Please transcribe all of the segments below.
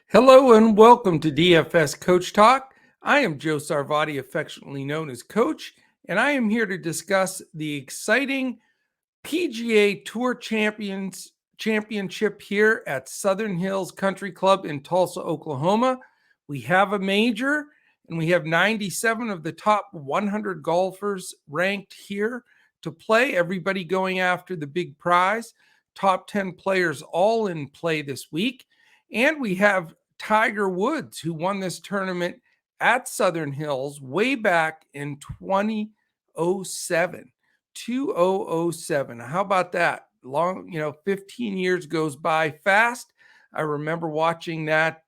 Hello and welcome to DFS Coach Talk. I am Joe Sarvati, affectionately known as Coach, and I am here to discuss the exciting PGA Tour Championship here at Southern Hills Country Club in Tulsa, Oklahoma. We have a major, and we have 97 of the top 100 golfers ranked here to play, everybody going after the big prize. Top 10 players all in play this week. And we have Tiger Woods, who won this tournament at Southern Hills way back in 2007. 2007. How about that? 15 years goes by fast. I remember watching that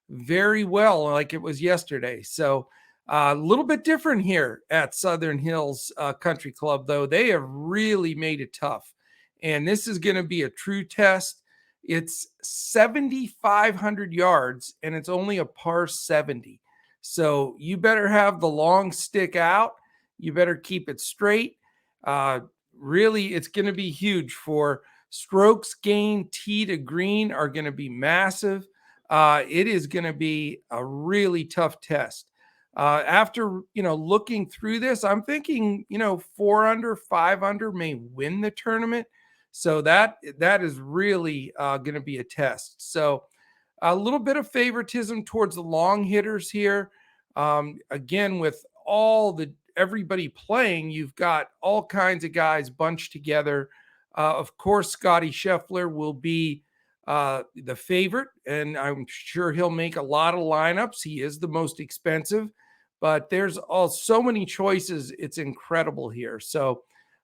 very well, like it was yesterday. So a little bit different here at Southern Hills Country Club, though. They have really made it tough. And this is going to be a true test. It's 7,500 yards, and it's only a par 70. So you better have the long stick out. You better keep it straight. Really, it's going to be huge for strokes gained tee to green are going to be massive. It is going to be a really tough test. After, looking through this, I'm thinking, 4 under, 5 under may win the tournament. So that is really going to be a test. So a little bit of favoritism towards the long hitters here. Again, with everybody playing, you've got all kinds of guys bunched together. Of course, Scotty Scheffler will be the favorite, and I'm sure he'll make a lot of lineups. He is the most expensive, but there's so many choices. It's incredible here. So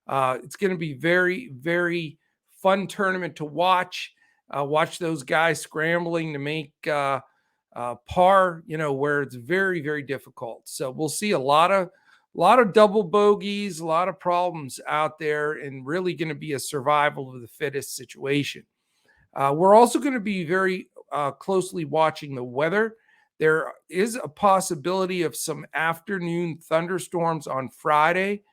it's going to be very, very fun tournament to watch. Watch those guys scrambling to make par, where it's very, very difficult. So we'll see a lot of double bogeys, a lot of problems out there, and really going to be a survival of the fittest situation. We're also going to be very closely watching the weather. There is a possibility of some afternoon thunderstorms on Friday.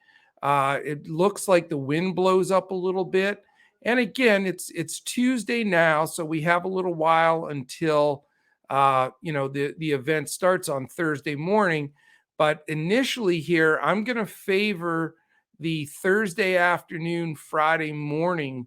It looks like the wind blows up a little bit. And again, it's Tuesday now, so we have a little while until the event starts on Thursday morning. But initially here, I'm going to favor the Thursday afternoon, Friday morning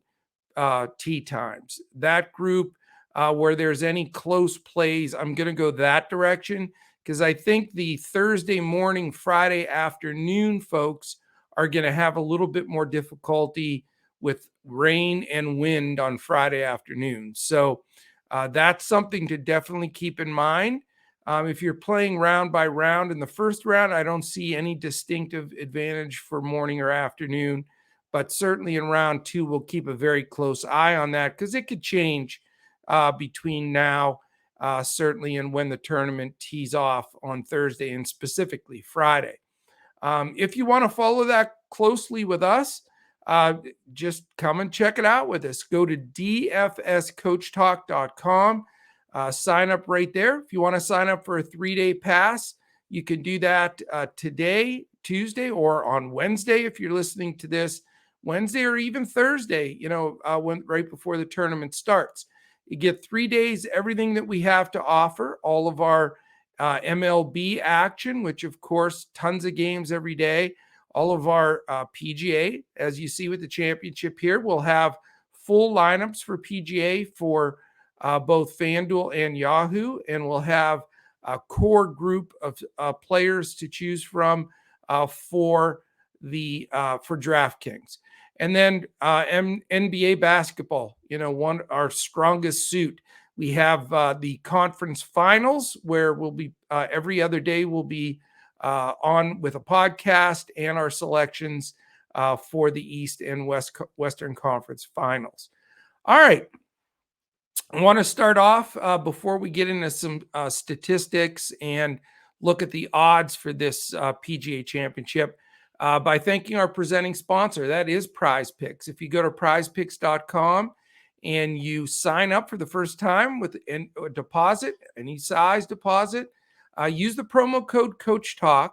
tee times. That group where there's any close plays, I'm going to go that direction because I think the Thursday morning, Friday afternoon folks are going to have a little bit more difficulty with rain and wind on Friday afternoon. So that's something to definitely keep in mind. If you're playing round by round in the first round, I don't see any distinctive advantage for morning or afternoon, but certainly in round 2, we'll keep a very close eye on that because it could change between now, certainly, and when the tournament tees off on Thursday and specifically Friday. If you want to follow that closely with us, just come and check it out with us. Go to dfscoachtalk.com. Sign up right there. If you want to sign up for a 3-day pass, you can do that today, Tuesday, or on Wednesday if you're listening to this Wednesday or even Thursday, when right before the tournament starts. You get 3 days, everything that we have to offer, all of our MLB action, which of course, tons of games every day. All of our PGA, as you see with the championship here, we'll have full lineups for PGA for both FanDuel and Yahoo, and we'll have a core group of players to choose from for DraftKings. And then NBA basketball, our strongest suit. We have the conference finals where we'll be every other day we'll be on with a podcast and our selections for the East and Western Conference finals. All right. I want to start off before we get into some statistics and look at the odds for this PGA Championship by thanking our presenting sponsor. That is Prize Picks. If you go to prizepicks.com and you sign up for the first time with a deposit, any size deposit, use the promo code CoachTalk,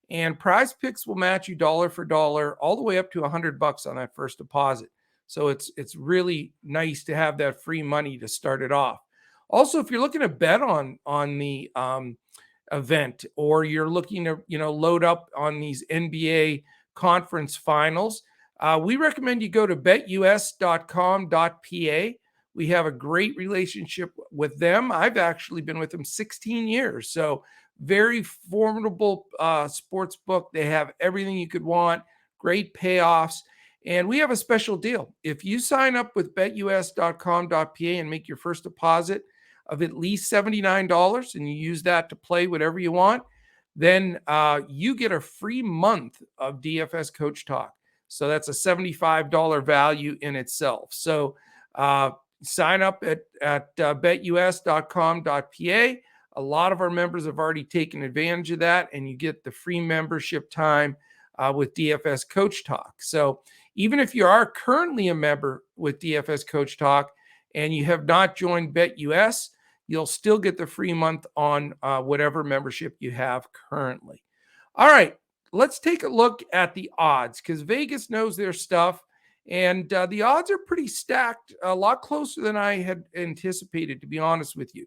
and Prize Picks will match you dollar for dollar all the way up to $100 on that first deposit. So it's really nice to have that free money to start it off. Also, if you're looking to bet on the event, or you're looking to load up on these NBA conference finals, we recommend you go to betus.com.pa. We have a great relationship with them. I've actually been with them 16 years. So very formidable sports book. They have everything you could want, great payoffs. And we have a special deal. If you sign up with betus.com.pa and make your first deposit of at least $79 and you use that to play whatever you want, then you get a free month of DFS Coach Talk. So that's a $75 value in itself. So sign up at betus.com.pa. A lot of our members have already taken advantage of that, and you get the free membership time with DFS Coach Talk. So even if you are currently a member with DFS Coach Talk and you have not joined BetUS, you'll still get the free month on whatever membership you have currently. All right, let's take a look at the odds, because Vegas knows their stuff, and the odds are pretty stacked, a lot closer than I had anticipated, to be honest with you.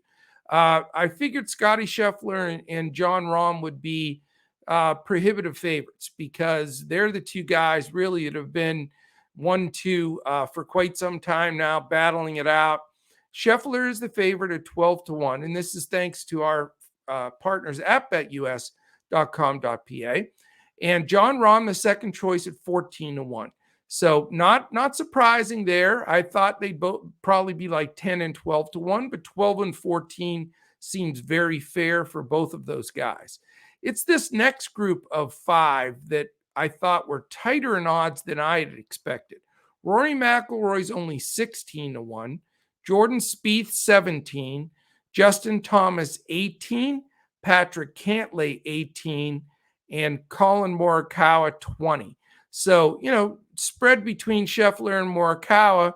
I figured Scotty Scheffler and Jon Rahm would be prohibitive favorites, because they're the two guys really that have been 1-2 for quite some time now, battling it out. Scheffler is the favorite at 12-1, and this is thanks to our partners at betus.com.pa. And Jon Rahm, the second choice, at 14-1. So not surprising there. I thought they'd both probably be like 10 and 12-1, but 12 and 14 seems very fair for both of those guys. It's this next group of five that I thought were tighter in odds than I had expected. Rory McIlroy's only 16-1, Jordan Spieth 17, Justin Thomas 18, Patrick Cantley 18, and Colin Morikawa 20. So, spread between Scheffler and Morikawa,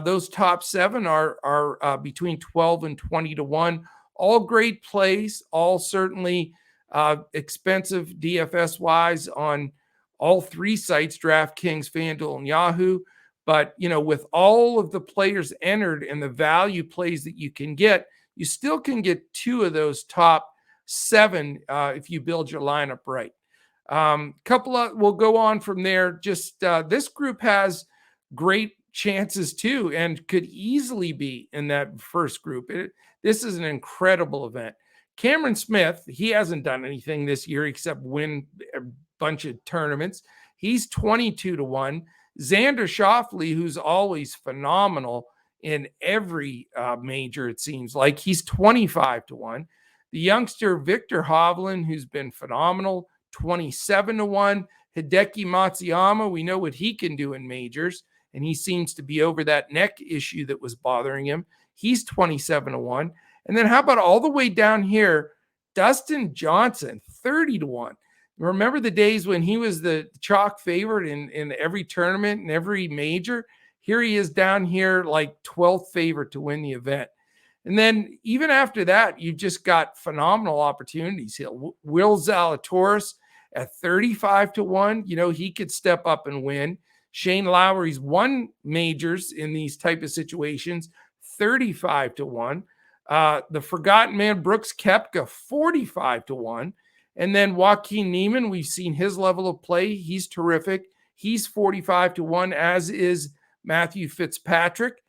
those top seven are between 12 and 20-1. All great plays, all certainly expensive DFS-wise on all three sites, DraftKings, FanDuel, and Yahoo. But, with all of the players entered and the value plays that you can get, you still can get two of those top seven if you build your lineup right. We'll go on from there. Just this group has great chances too, and could easily be in that first group. This is an incredible event. Cameron Smith, he hasn't done anything this year except win a bunch of tournaments. He's 22-1. Xander Schauffele, who's always phenomenal in every major, it seems like, he's 25-1. The youngster Victor Hovland, who's been phenomenal, 27-1. Hideki Matsuyama, we know what he can do in majors, and he seems to be over that neck issue that was bothering him. He's 27-1. And then how about all the way down here, Dustin Johnson, 30-1. Remember the days when he was the chalk favorite in every tournament and every major? Here he is down here like 12th favorite to win the event. And then even after that, you've just got phenomenal opportunities here. Will Zalatoris at 35-1, he could step up and win. Shane Lowry's won majors in these type of situations, 35-1. The forgotten man, Brooks Koepka, 45-1. And then Joaquin Niemann, we've seen his level of play. He's terrific. He's 45-1, as is Matthew Fitzpatrick.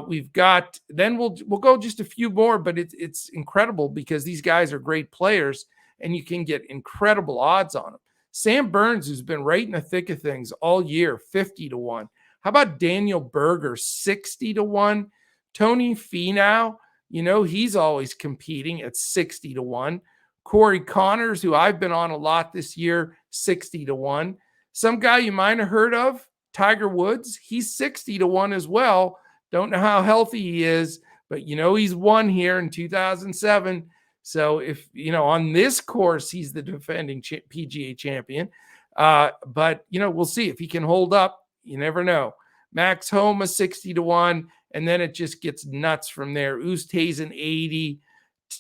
We've got, then we'll go just a few more, but it's incredible because these guys are great players and you can get incredible odds on them. Sam Burns, who's been right in the thick of things all year, 50-1. How about Daniel Berger, 60-1? Tony Finau, he's always competing at 60-1. Corey Connors, who I've been on a lot this year, 60-1. Some guy you might have heard of, Tiger Woods, he's 60-1 as well. Don't know how healthy he is, but he's won here in 2007. So if, on this course, he's the defending PGA champion. But, we'll see if he can hold up. You never know. Max Homa, 60-1. And then it just gets nuts from there. Oosthuizen, 80.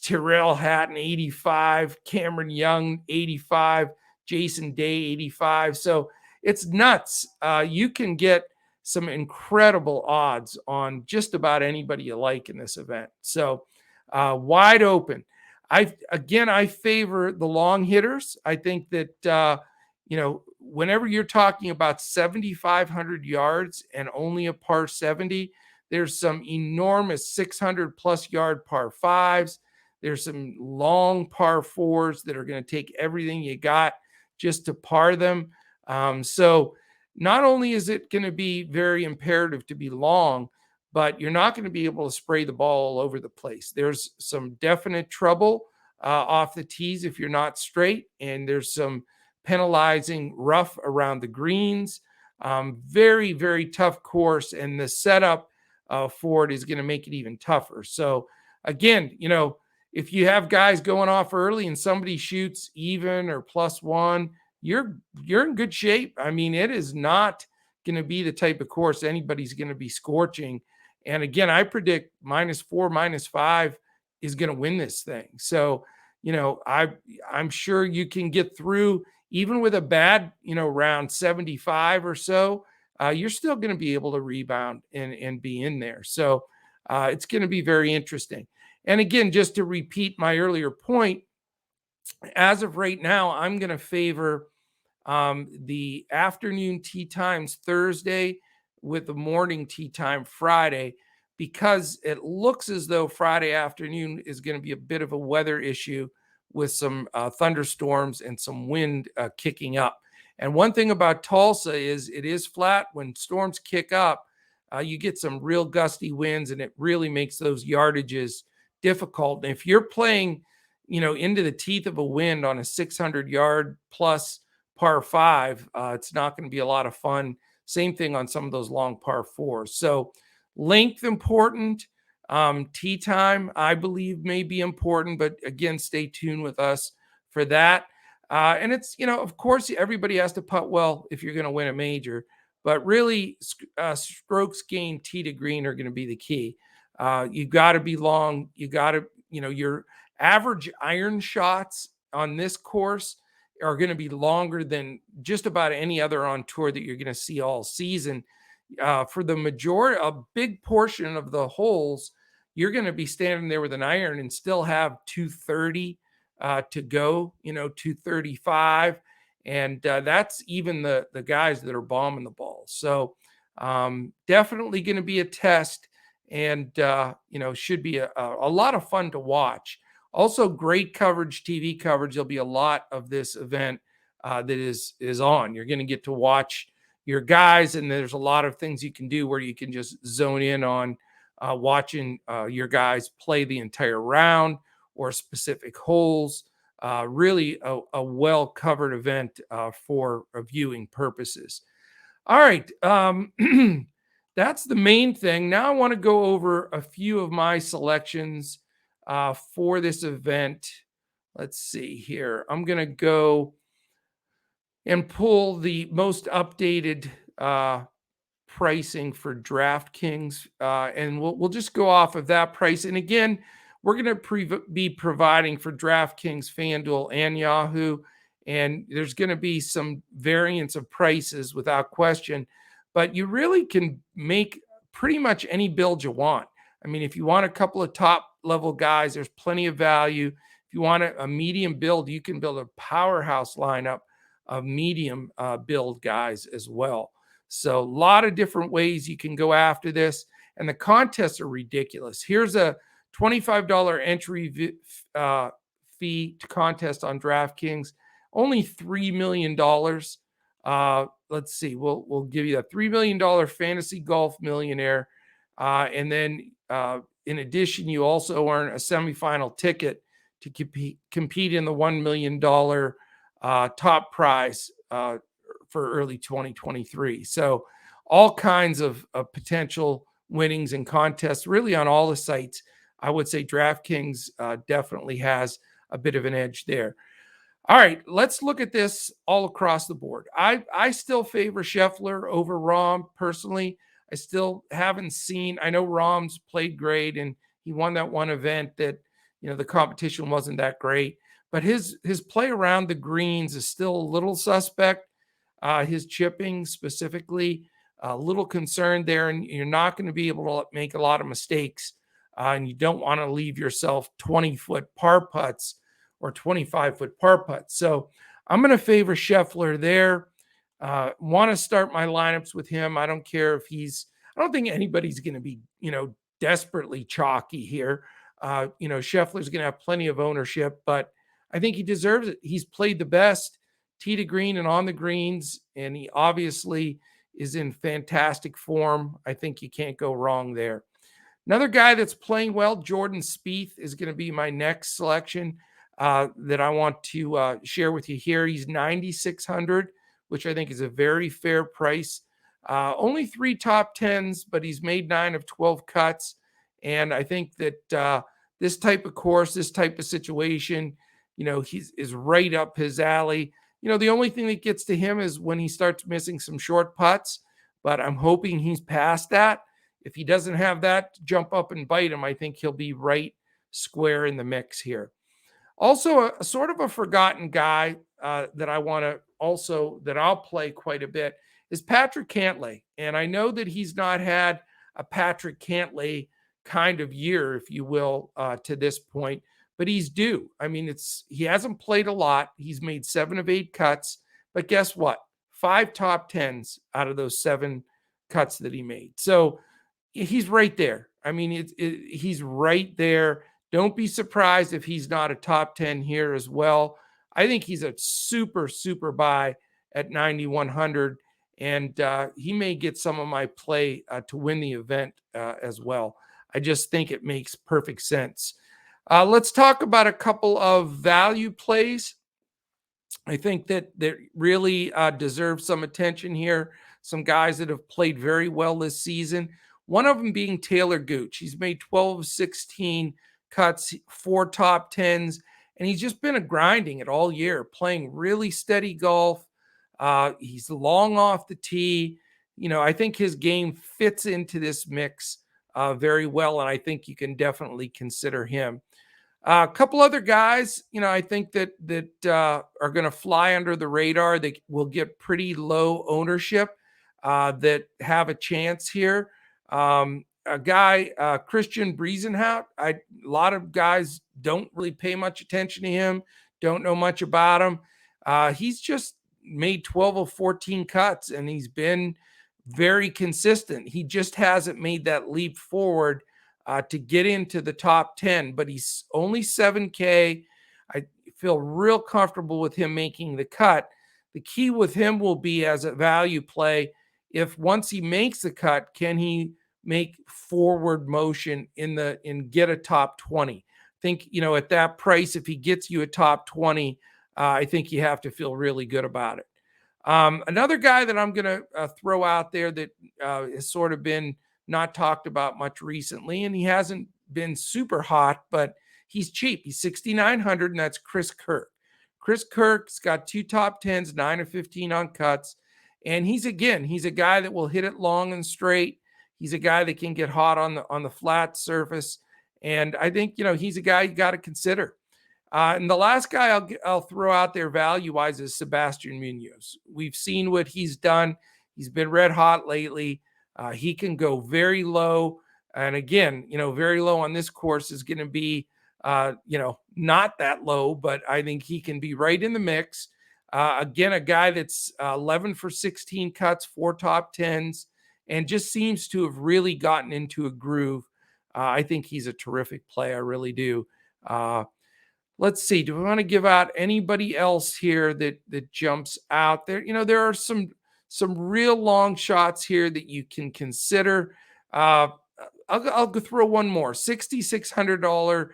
Tyrrell Hatton, 85. Cameron Young, 85. Jason Day, 85. So it's nuts. You can get some incredible odds on just about anybody you like in this event. So wide open. I favor the long hitters. I think that, whenever you're talking about 7,500 yards and only a par 70, there's some enormous 600 plus yard par fives. There's some long par fours that are going to take everything you got just to par them. So not only is it going to be very imperative to be long, but you're not going to be able to spray the ball all over the place. There's some definite trouble off the tees if you're not straight, and there's some penalizing rough around the greens. Very, very tough course, and the setup for it is going to make it even tougher. So again, if you have guys going off early and somebody shoots even or +1, you're in good shape. I mean, it is not going to be the type of course anybody's going to be scorching. And again, I predict -4, -5 is going to win this thing. So, I'm sure you can get through even with a bad, round 75 or so. You're still going to be able to rebound and be in there. So it's going to be very interesting. And again, just to repeat my earlier point, as of right now, I'm going to favor the afternoon tee times Thursday with the morning tee time Friday, because it looks as though Friday afternoon is going to be a bit of a weather issue with some thunderstorms and some wind kicking up. And one thing about Tulsa is it is flat. When storms kick up, you get some real gusty winds, and it really makes those yardages difficult. And if you're playing, into the teeth of a wind on a 600-yard plus par 5, it's not going to be a lot of fun. Same thing on some of those long par 4s. So length important. Tee time, I believe, may be important, but again, stay tuned with us for that. And it's, of course, everybody has to putt well if you're going to win a major, but really strokes gained tee to green are going to be the key. You got to be long. You got to, your average iron shots on this course are going to be longer than just about any other on tour that you're going to see all season. For the majority, a big portion of the holes, you're going to be standing there with an iron and still have 230 to go, 235. And that's even the guys that are bombing the ball. So definitely going to be a test, and, should be a lot of fun to watch. Also, great coverage, TV coverage. There'll be a lot of this event that is on. You're going to get to watch your guys, and there's a lot of things you can do where you can just zone in on watching your guys play the entire round or specific holes. Really a well-covered event for viewing purposes. All right. That's the main thing. Now I want to go over a few of my selections for this event. Let's see here. I'm going to go and pull the most updated pricing for DraftKings, and we'll just go off of that price. And again, we're going to be providing for DraftKings, FanDuel, and Yahoo, and there's going to be some variance of prices without question, but you really can make pretty much any build you want. I mean, if you want a couple of top level guys, there's plenty of value. If you want a medium build, you can build a powerhouse lineup of medium build guys as well. So a lot of different ways you can go after this, and the contests are ridiculous. Here's a $25 entry fee to contest on DraftKings, only $3 million. Let's see, we'll give you a $3 million fantasy golf millionaire, and then in addition, you also earn a semifinal ticket to compete in the $1 million top prize for early 2023. So all kinds of potential winnings and contests really on all the sites. I would say DraftKings definitely has a bit of an edge there. All right, let's look at this all across the board. I still favor Scheffler over Rahm personally. I still haven't seen, I know Rahm's played great and he won that one event that, the competition wasn't that great, but his play around the greens is still a little suspect. His chipping specifically, a little concerned there, and you're not going to be able to make a lot of mistakes. And you don't want to leave yourself 20-foot par putts or 25-foot par putts. So I'm going to favor Scheffler there. Want to start my lineups with him. I don't care if I don't think anybody's going to be, desperately chalky here. Scheffler's going to have plenty of ownership, but I think he deserves it. He's played the best tee to green and on the greens, and he obviously is in fantastic form. I think you can't go wrong there. Another guy that's playing well, Jordan Spieth, is going to be my next selection that I want to share with you here. He's 9,600, which I think is a very fair price. Only 3 top 10s, but he's made 9 of 12 cuts. And I think that this type of course, this type of situation, is right up his alley. The only thing that gets to him is when he starts missing some short putts, but I'm hoping he's past that. If he doesn't have that to jump up and bite him, I think he'll be right square in the mix here. Also, a sort of a forgotten guy that I'll play quite a bit is Patrick Cantley. And I know that he's not had a Patrick Cantley kind of year, if you will, to this point, but he's due. I mean, he hasn't played a lot. He's made 7 of 8 cuts, but guess what? 5 top 10s out of those 7 cuts that he made. So he's right there. I mean, he's right there. Don't be surprised if he's not a top 10 here as well. I think he's a super, super buy at 9,100, and he may get some of my play to win the event as well. I just think it makes perfect sense. Let's talk about a couple of value plays. I think that really deserve some attention here. Some guys that have played very well this season. One of them being Taylor Gooch. He's made 12 of 16 cuts, 4 top 10s, and he's just been grinding it all year, playing really steady golf. He's long off the tee. I think his game fits into this mix very well, and I think you can definitely consider him. A couple other guys, I think that are going to fly under the radar. They will get pretty low ownership that have a chance here. A guy, Christian Breesenhout, a lot of guys don't really pay much attention to him, don't know much about him. He's just made 12 of 14 cuts, and he's been very consistent. He just hasn't made that leap forward to get into the top 10, but he's only 7K. I feel real comfortable with him making the cut. The key with him will be as a value play. If once he makes the cut, can he make forward motion and get a top 20? I think, at that price, if he gets you a top 20, I think you have to feel really good about it. Another guy that I'm going to throw out there that has sort of been not talked about much recently, and he hasn't been super hot, but he's cheap. He's 6,900, and that's Chris Kirk. Chris Kirk's got 2 top 10s, 9 of 15 on cuts, and he's a guy that will hit it long and straight. He's a guy that can get hot on the flat surface, and I think he's a guy you got to consider. And the last guy I'll throw out there value-wise is Sebastian Munoz. We've seen what he's done. He's been red hot lately. He can go very low. And again, very low on this course is going to be, not that low, but I think he can be right in the mix. Again, a guy that's 11 for 16 cuts, 4 top 10s, and just seems to have really gotten into a groove. I think he's a terrific play. I really do. Let's see. Do we want to give out anybody else here that jumps out there? There are some real long shots here that you can consider. I'll go throw one more. $6,600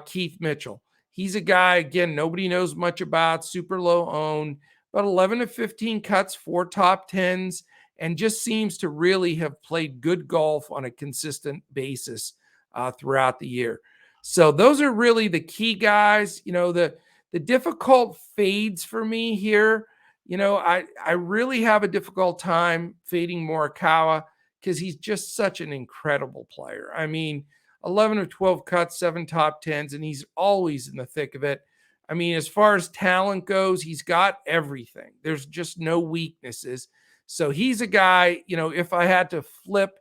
Keith Mitchell. He's a guy, again, nobody knows much about, super low owned, but 11 of 15 cuts, 4 top 10s, and just seems to really have played good golf on a consistent basis throughout the year. So those are really the key guys. The difficult fades for me here. I really have a difficult time fading Morikawa because he's just such an incredible player. I mean, 11 of 12 cuts, 7 top 10s, and he's always in the thick of it. I mean, as far as talent goes, he's got everything. There's just no weaknesses. So he's a guy, if I had to flip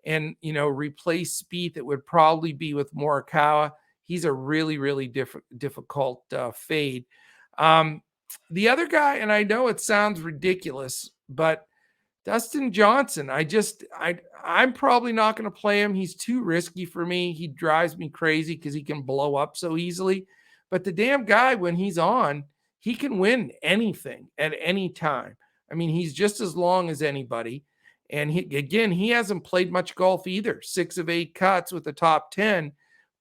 and, replace Spieth, it would probably be with Morikawa. He's a really, really difficult fade. The other guy, and I know it sounds ridiculous, but Dustin Johnson, I'm probably not going to play him. He's too risky for me. He drives me crazy because he can blow up so easily. But the damn guy, when he's on, he can win anything at any time. I mean, he's just as long as anybody. And he hasn't played much golf either. 6 of 8 cuts with the top 10.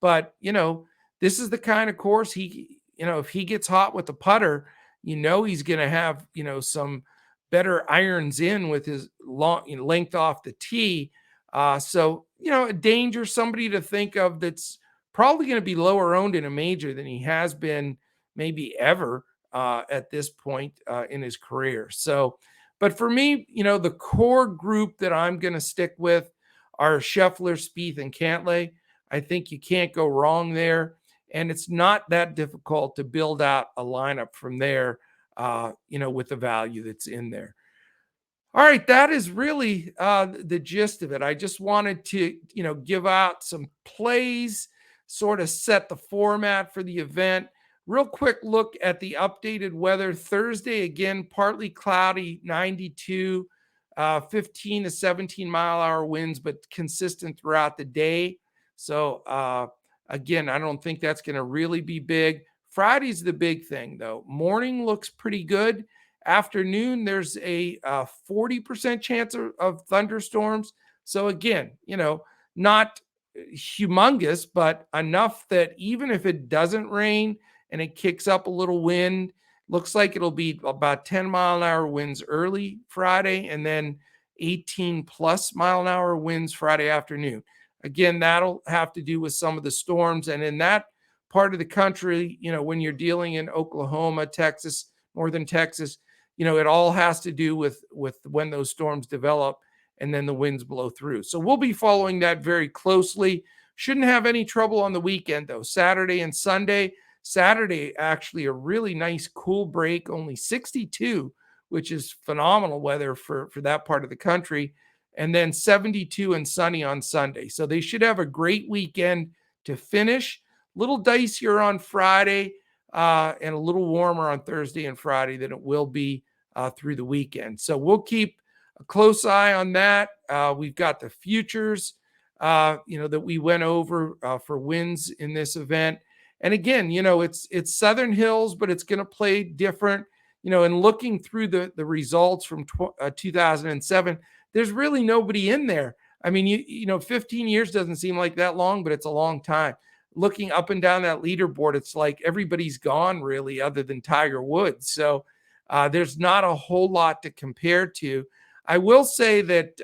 But, this is the kind of course if he gets hot with the putter, he's going to have, some better irons in with his long length off the tee. So, a danger, somebody to think of that's probably going to be lower owned in a major than he has been maybe ever at this point in his career. So, but for me, the core group that I'm going to stick with are Scheffler, Spieth, and Cantley. I think you can't go wrong there. And it's not that difficult to build out a lineup from there, with the value that's in there. All right, that is really the gist of it. I just wanted to, give out some plays, sort of set the format for the event. Real quick look at the updated weather. Thursday, again, partly cloudy, 92, 15 to 17 mile-hour winds, but consistent throughout the day. So, again, I don't think that's going to really be big. Friday's the big thing, though. Morning looks pretty good. Afternoon, there's a 40% chance of thunderstorms. So again, not humongous, but enough that even if it doesn't rain and it kicks up a little wind, looks like it'll be about 10 mile an hour winds early Friday and then 18 plus mile an hour winds Friday afternoon. Again, that'll have to do with some of the storms. And in that part of the country, when you're dealing in Oklahoma, Texas, northern Texas, it all has to do with when those storms develop and then the winds blow through. So we'll be following that very closely. Shouldn't have any trouble on the weekend, though. Saturday and Sunday. Saturday, actually, a really nice cool break, only 62, which is phenomenal weather for that part of the country. And then 72 and sunny on Sunday. So they should have a great weekend to finish. Little dicier on Friday. And a little warmer on Thursday and Friday than it will be through the weekend. So we'll keep a close eye on that. We've got the futures, that we went over for wins in this event. And again, it's Southern Hills, but it's going to play different. And looking through the results from 2007, there's really nobody in there. I mean, 15 years doesn't seem like that long, but it's a long time. Looking up and down that leaderboard, it's like everybody's gone really other than Tiger Woods. So there's not a whole lot to compare to. I will say that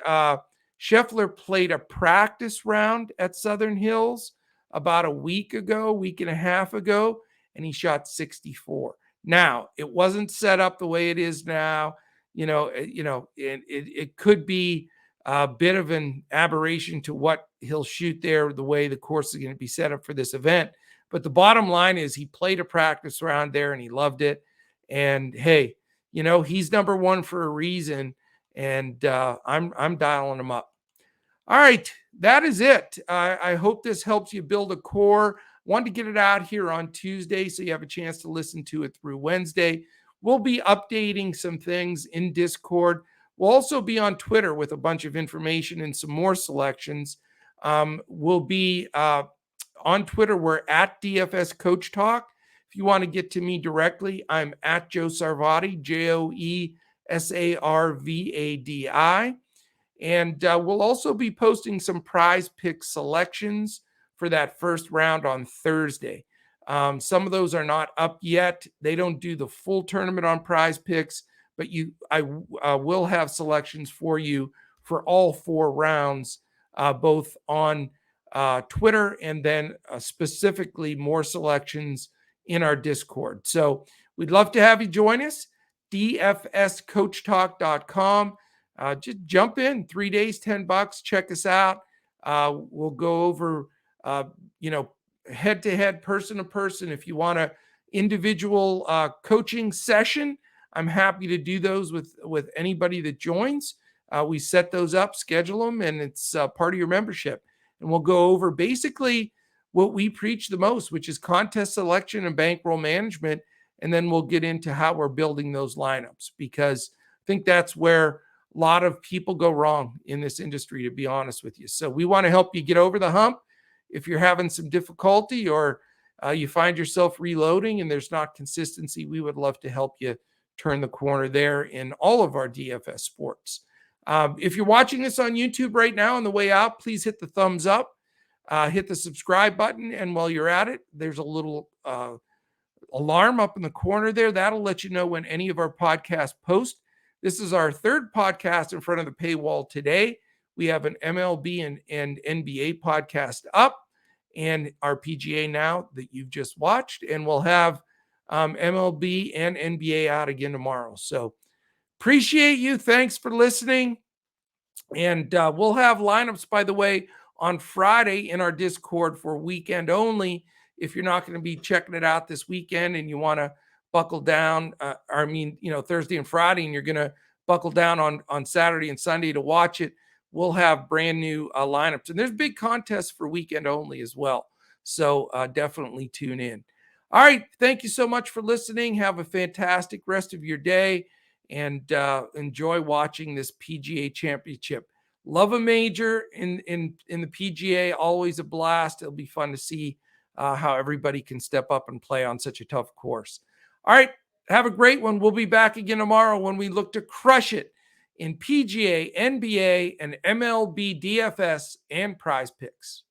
Scheffler played a practice round at Southern Hills about a week and a half ago, and he shot 64. Now, it wasn't set up the way it is now. It could be a bit of an aberration to what he'll shoot there, the way the course is going to be set up for this event. But the bottom line is he played a practice round there and he loved it. And hey, he's number one for a reason. And I'm dialing him up. All right, that is it. I hope this helps you build a core. Wanted to get it out here on Tuesday so you have a chance to listen to it through Wednesday. We'll be updating some things in Discord. We'll also be on Twitter with a bunch of information and some more selections. We'll be on Twitter. We're at DFS Coach Talk. If you want to get to me directly, I'm at Joe Sarvadi, JoeSarvadi. And we'll also be posting some prize pick selections for that first round on Thursday. Some of those are not up yet. They don't do the full tournament on prize picks, but I will have selections for you for all 4 rounds, both on Twitter and then specifically more selections in our Discord. So we'd love to have you join us, dfscoachtalk.com. Just jump in, 3 days, $10. Check us out. We'll go over, head to head, person to person. If you want an individual coaching session, I'm happy to do those with anybody that joins. We set those up, schedule them, and it's part of your membership. And we'll go over basically what we preach the most, which is contest selection and bankroll management. And then we'll get into how we're building those lineups, because I think that's where a lot of people go wrong in this industry, to be honest with you. So we want to help you get over the hump. If you're having some difficulty, or you find yourself reloading and there's not consistency, we would love to help you turn the corner there in all of our DFS sports. If you're watching this on YouTube right now on the way out, please hit the thumbs up, hit the subscribe button. And while you're at it, there's a little alarm up in the corner there. That'll let you know when any of our podcasts post. This is our third podcast in front of the paywall today. We have an MLB and NBA podcast up, and our PGA Now that you've just watched. And we'll have MLB and NBA out again tomorrow. So appreciate you. Thanks for listening. And we'll have lineups, by the way, on Friday in our Discord for weekend only. If you're not going to be checking it out this weekend and you want to buckle down, Thursday and Friday, and you're going to buckle down on Saturday and Sunday to watch it, we'll have brand new lineups. And there's big contests for weekend only as well. So definitely tune in. All right. Thank you so much for listening. Have a fantastic rest of your day, and enjoy watching this PGA Championship. Love a major in the PGA. Always a blast. It'll be fun to see how everybody can step up and play on such a tough course. All right. Have a great one. We'll be back again tomorrow when we look to crush it in PGA, NBA, and MLB DFS and Prize Picks.